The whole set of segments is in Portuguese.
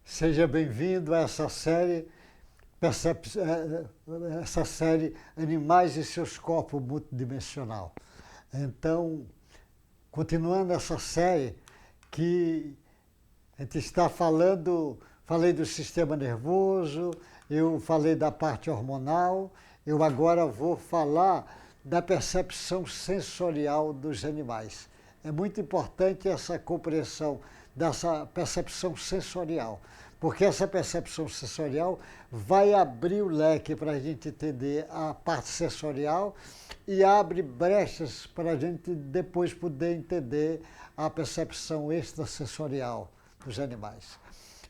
Seja bem-vindo a essa série Animais e seus corpos multidimensional. Então, continuando essa série que a gente está falei do sistema nervoso, eu falei da parte hormonal, eu agora vou falar da percepção sensorial dos animais. É muito importante essa compreensão dessa percepção sensorial, porque essa percepção sensorial vai abrir o leque para a gente entender a parte sensorial e abre brechas para a gente depois poder entender a percepção extrasensorial dos animais.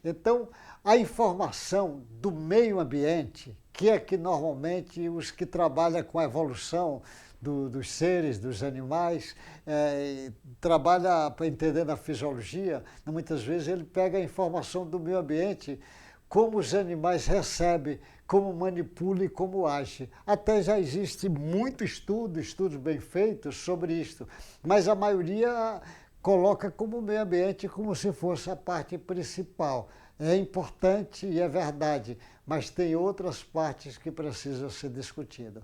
Então, a informação do meio ambiente, que é que normalmente os que trabalham com a evolução dos seres, dos animais, trabalha para entender na fisiologia, muitas vezes ele pega a informação do meio ambiente, como os animais recebem, como manipulam e como agem. Até já existe muito estudos bem feitos sobre isto, mas a maioria coloca como meio ambiente como se fosse a parte principal. É importante e é verdade, mas tem outras partes que precisam ser discutidas.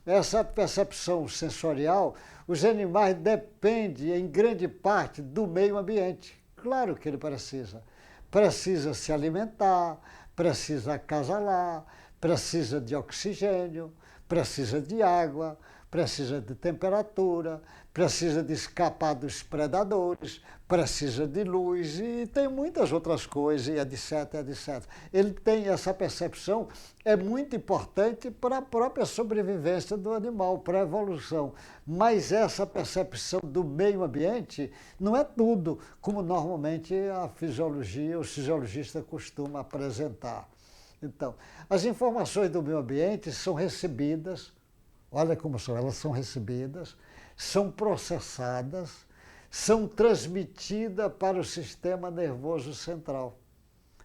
Essa percepção sensorial, os animais dependem em grande parte do meio ambiente. Claro que ele precisa. Precisa se alimentar, precisa acasalar, precisa de oxigênio, precisa de água, precisa de temperatura, precisa de escapar dos predadores, precisa de luz e tem muitas outras coisas, e etc, etc. Ele tem essa percepção, é muito importante para a própria sobrevivência do animal, para a evolução. Mas essa percepção do meio ambiente não é tudo, como normalmente a fisiologia, o fisiologista costuma apresentar. Então, as informações do meio ambiente são recebidas. Olha como são, elas são recebidas, são processadas, são transmitidas para o sistema nervoso central.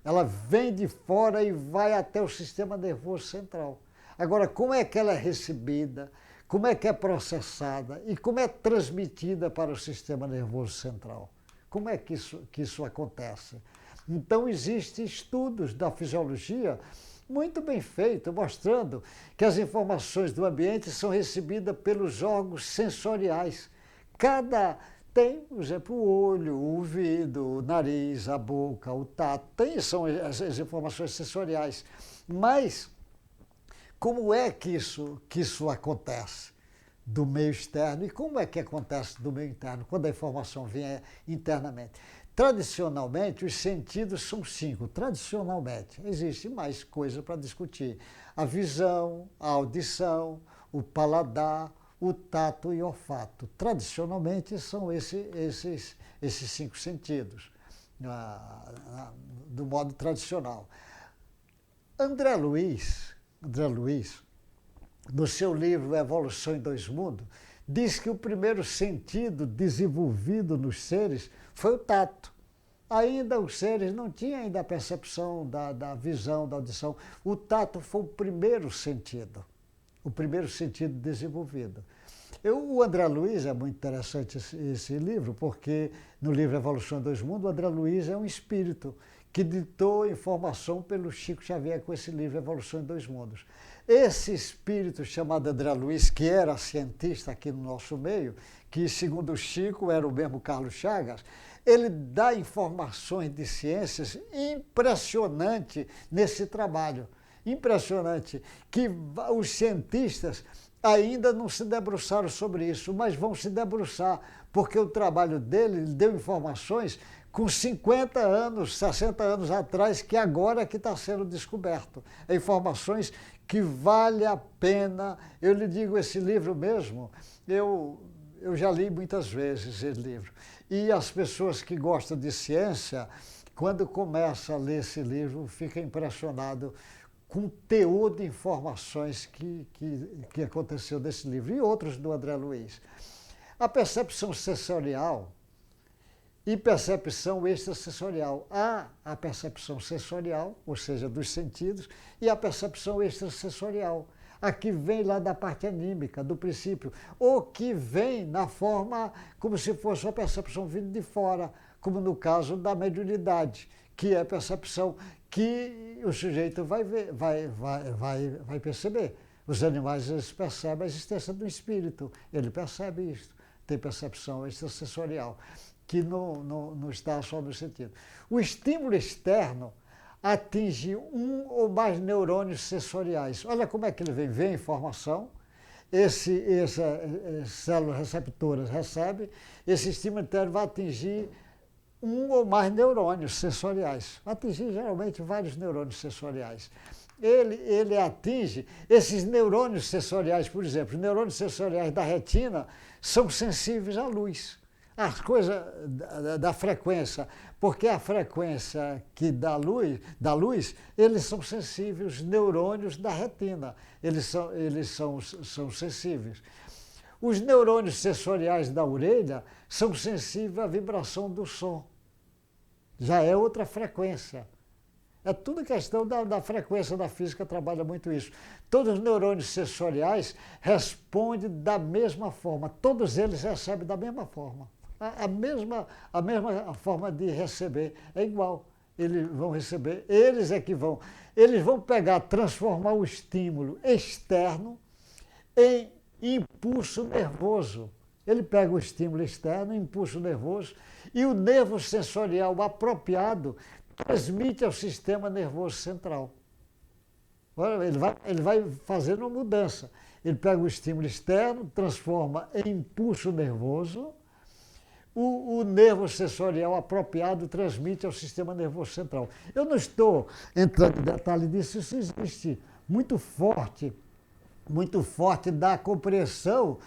Ela vem de fora e vai até o sistema nervoso central. Agora, como é que ela é recebida, como é que é processada e como é transmitida para o sistema nervoso central? Como é que isso acontece? Então, existem estudos da fisiologia muito bem feito, mostrando que as informações do ambiente são recebidas pelos órgãos sensoriais. Tem, por exemplo, o olho, o ouvido, o nariz, a boca, o tato, são as informações sensoriais. Mas como é que isso acontece do meio externo e como é que acontece do meio interno, quando a informação vem internamente? Tradicionalmente, os sentidos são 5. Tradicionalmente, existe mais coisa para discutir. A visão, a audição, o paladar, o tato e o olfato. Tradicionalmente, são esses 5 sentidos, do modo tradicional. André Luiz, no seu livro Evolução em Dois Mundos, diz que o primeiro sentido desenvolvido nos seres foi o tato. Ainda os seres não tinham ainda a percepção da visão, da audição. O tato foi o primeiro sentido desenvolvido. O André Luiz, é muito interessante esse livro, porque no livro Evolução em Dois Mundos, o André Luiz é um espírito que ditou informação pelo Chico Xavier com esse livro Evolução em Dois Mundos. Esse espírito chamado André Luiz, que era cientista aqui no nosso meio, que segundo o Chico era o mesmo Carlos Chagas, ele dá informações de ciências impressionante nesse trabalho. Impressionante, que os cientistas ainda não se debruçaram sobre isso, mas vão se debruçar, porque o trabalho dele deu informações com 50 anos, 60 anos atrás, que agora que está sendo descoberto. Informações que vale a pena. Eu lhe digo, esse livro mesmo, eu já li muitas vezes esse livro. E as pessoas que gostam de ciência, quando começam a ler esse livro, ficam impressionados com o teor de informações que aconteceu nesse livro e outros do André Luiz. A percepção sensorial e percepção extrasensorial. Há a percepção sensorial, ou seja, dos sentidos, e a percepção extrasensorial. a que vem lá da parte anímica, do princípio, ou que vem na forma como se fosse uma percepção vindo de fora, como no caso da mediunidade, que é a percepção que o sujeito vai ver, vai perceber. Os animais eles percebem a existência do espírito, ele percebe isso, tem percepção extrasensorial, que não está só no sentido. O estímulo externo atinge um ou mais neurônios sensoriais. Olha como é que ele vem, vem informação, essas células receptoras recebem, esse estímulo interno vai atingir um ou mais neurônios sensoriais, vai atingir geralmente vários neurônios sensoriais. Ele atinge esses neurônios sensoriais, por exemplo, os neurônios sensoriais da retina são sensíveis à luz. As coisas da frequência, porque a frequência que dá luz, eles são sensíveis, os neurônios da retina, eles são sensíveis. Os neurônios sensoriais da orelha são sensíveis à vibração do som. Já é outra frequência. É tudo questão da frequência da física, trabalha muito isso. Todos os neurônios sensoriais respondem da mesma forma, todos eles recebem da mesma forma. A mesma forma de receber é igual. Eles vão receber, eles vão pegar, transformar o estímulo externo em impulso nervoso. Ele pega o estímulo externo, impulso nervoso, e o nervo sensorial apropriado transmite ao sistema nervoso central. Ele vai fazendo uma mudança. Ele pega o estímulo externo, transforma em impulso nervoso, o nervo sensorial apropriado transmite ao sistema nervoso central. Eu não estou entrando em detalhe disso, isso existe muito forte da compreensão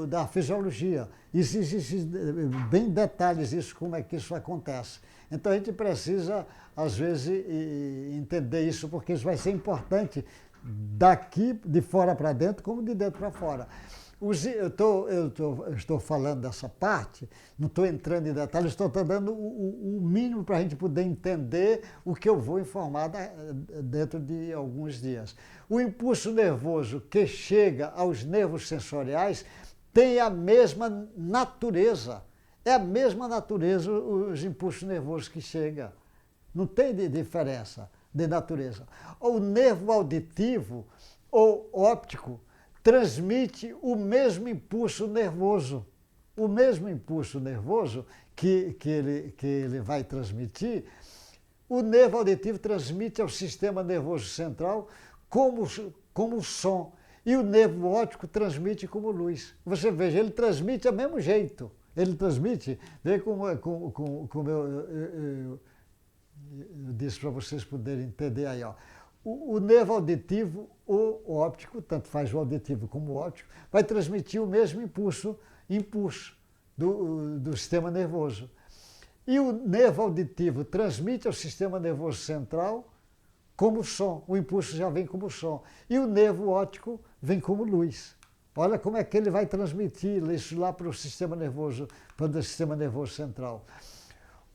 da fisiologia. Isso existe bem detalhes, isso, como é que isso acontece. Então a gente precisa, às vezes, entender isso, porque isso vai ser importante daqui, de fora para dentro, como de dentro para fora. Eu estou falando dessa parte, não estou entrando em detalhes, estou dando o mínimo para a gente poder entender o que eu vou informar dentro de alguns dias. O impulso nervoso que chega aos nervos sensoriais tem a mesma natureza. É a mesma natureza os impulsos nervosos que chegam. Não tem diferença de natureza. O nervo auditivo ou óptico transmite o mesmo impulso nervoso. O mesmo impulso nervoso que ele vai transmitir, o nervo auditivo transmite ao sistema nervoso central como som. E o nervo óptico transmite como luz. Você veja, ele transmite ao mesmo jeito. Ele transmite, vê como eu disse para vocês poderem entender aí, ó. O nervo auditivo ou óptico, tanto faz o auditivo como o óptico, vai transmitir o mesmo impulso do sistema nervoso. E o nervo auditivo transmite ao sistema nervoso central como som, o impulso já vem como som. E o nervo óptico vem como luz. Olha como é que ele vai transmitir isso lá para o sistema nervoso central.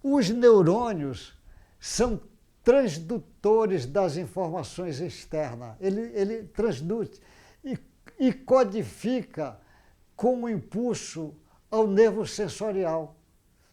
Os neurônios são transdutores das informações externas. Ele transduz e codifica como impulso ao nervo sensorial.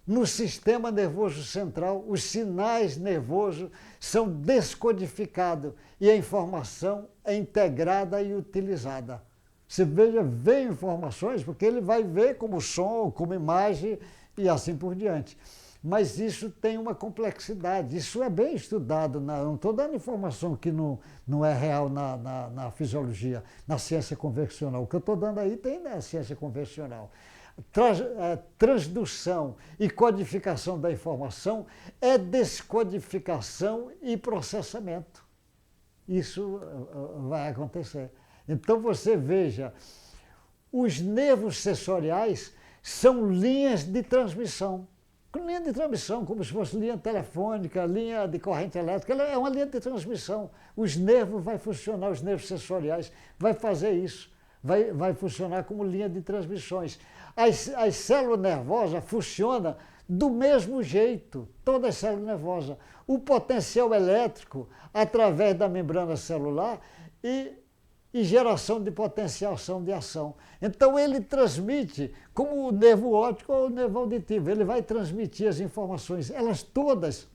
No sistema nervoso central, os sinais nervosos são descodificados e a informação é integrada e utilizada. Você veja, vê informações, porque ele vai ver como som, como imagem e assim por diante. Mas isso tem uma complexidade, isso é bem estudado, não estou dando informação que não é real na fisiologia, na ciência convencional. O que eu estou dando aí tem na ciência convencional. Transdução e codificação da informação é descodificação e processamento. Isso vai acontecer. Então você veja, os nervos sensoriais são linhas de transmissão. Linha de transmissão, como se fosse linha telefônica, linha de corrente elétrica, ela é uma linha de transmissão. Os nervos vão funcionar, os nervos sensoriais vai fazer isso, vai funcionar como linha de transmissões. As células nervosas funcionam do mesmo jeito, todas as células nervosas. O potencial elétrico, através da membrana celular, e e geração de potenciação de ação. Então ele transmite, como o nervo óptico ou o nervo auditivo, ele vai transmitir as informações, elas todas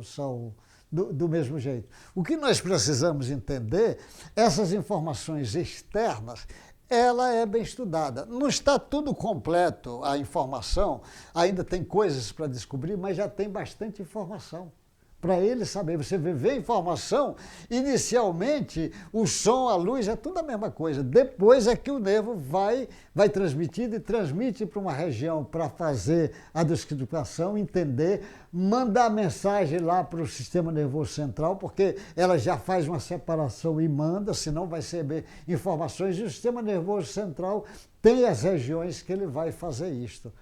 são do mesmo jeito. O que nós precisamos entender, essas informações externas, ela é bem estudada. Não está tudo completo a informação, ainda tem coisas para descobrir, mas já tem bastante informação. Para ele saber, você vê a informação, inicialmente o som, a luz, é tudo a mesma coisa. Depois é que o nervo vai transmitindo e transmite para uma região para fazer a descodificação, entender, mandar mensagem lá para o sistema nervoso central, porque ela já faz uma separação e manda, senão vai receber informações, e o sistema nervoso central tem as regiões que ele vai fazer isto.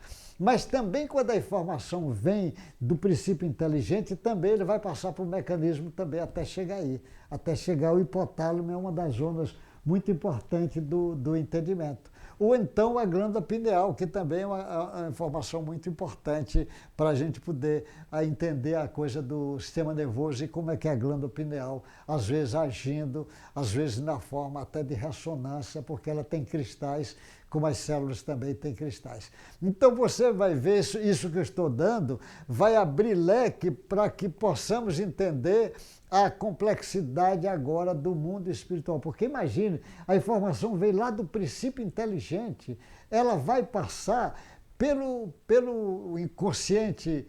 Mas também quando a informação vem do princípio inteligente, também ele vai passar por um mecanismo também até chegar aí. Até chegar ao hipotálamo, é uma das zonas muito importantes do entendimento. Ou então a glândula pineal, que também é uma informação muito importante para a gente poder entender a coisa do sistema nervoso e como é que é a glândula pineal, às vezes agindo, às vezes na forma até de ressonância, porque ela tem cristais, como as células também têm cristais. Então você vai ver isso que eu estou dando, vai abrir leque para que possamos entender a complexidade agora do mundo espiritual. Porque imagine, a informação vem lá do princípio inteligente, ela vai passar pelo inconsciente,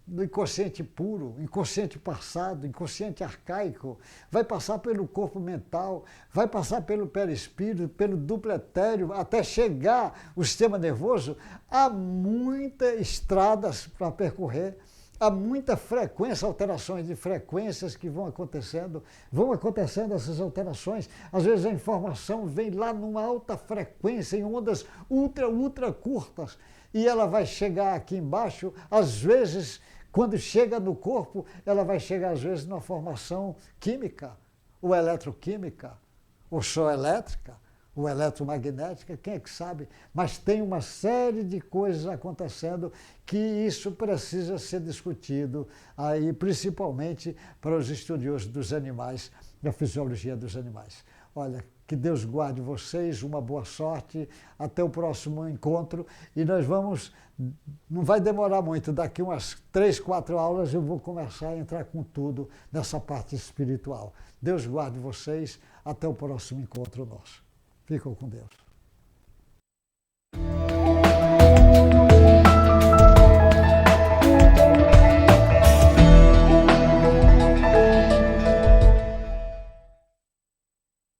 do inconsciente puro, inconsciente passado, inconsciente arcaico, vai passar pelo corpo mental, vai passar pelo perispírito, pelo duplo etéreo, até chegar o sistema nervoso. Há muitas estradas para percorrer, há muita frequência, alterações de frequências que vão acontecendo essas alterações. Às vezes a informação vem lá numa alta frequência, em ondas ultra curtas, e ela vai chegar aqui embaixo, às vezes, quando chega no corpo, ela vai chegar às vezes numa formação química, ou eletroquímica, ou só elétrica, ou eletromagnética, quem é que sabe? Mas tem uma série de coisas acontecendo que isso precisa ser discutido, aí, principalmente para os estudiosos dos animais, da fisiologia dos animais. Olha, que Deus guarde vocês, uma boa sorte, até o próximo encontro, e nós vamos, não vai demorar muito, daqui umas 3, 4 aulas eu vou começar a entrar com tudo nessa parte espiritual. Deus guarde vocês, até o próximo encontro nosso. Ficam com Deus.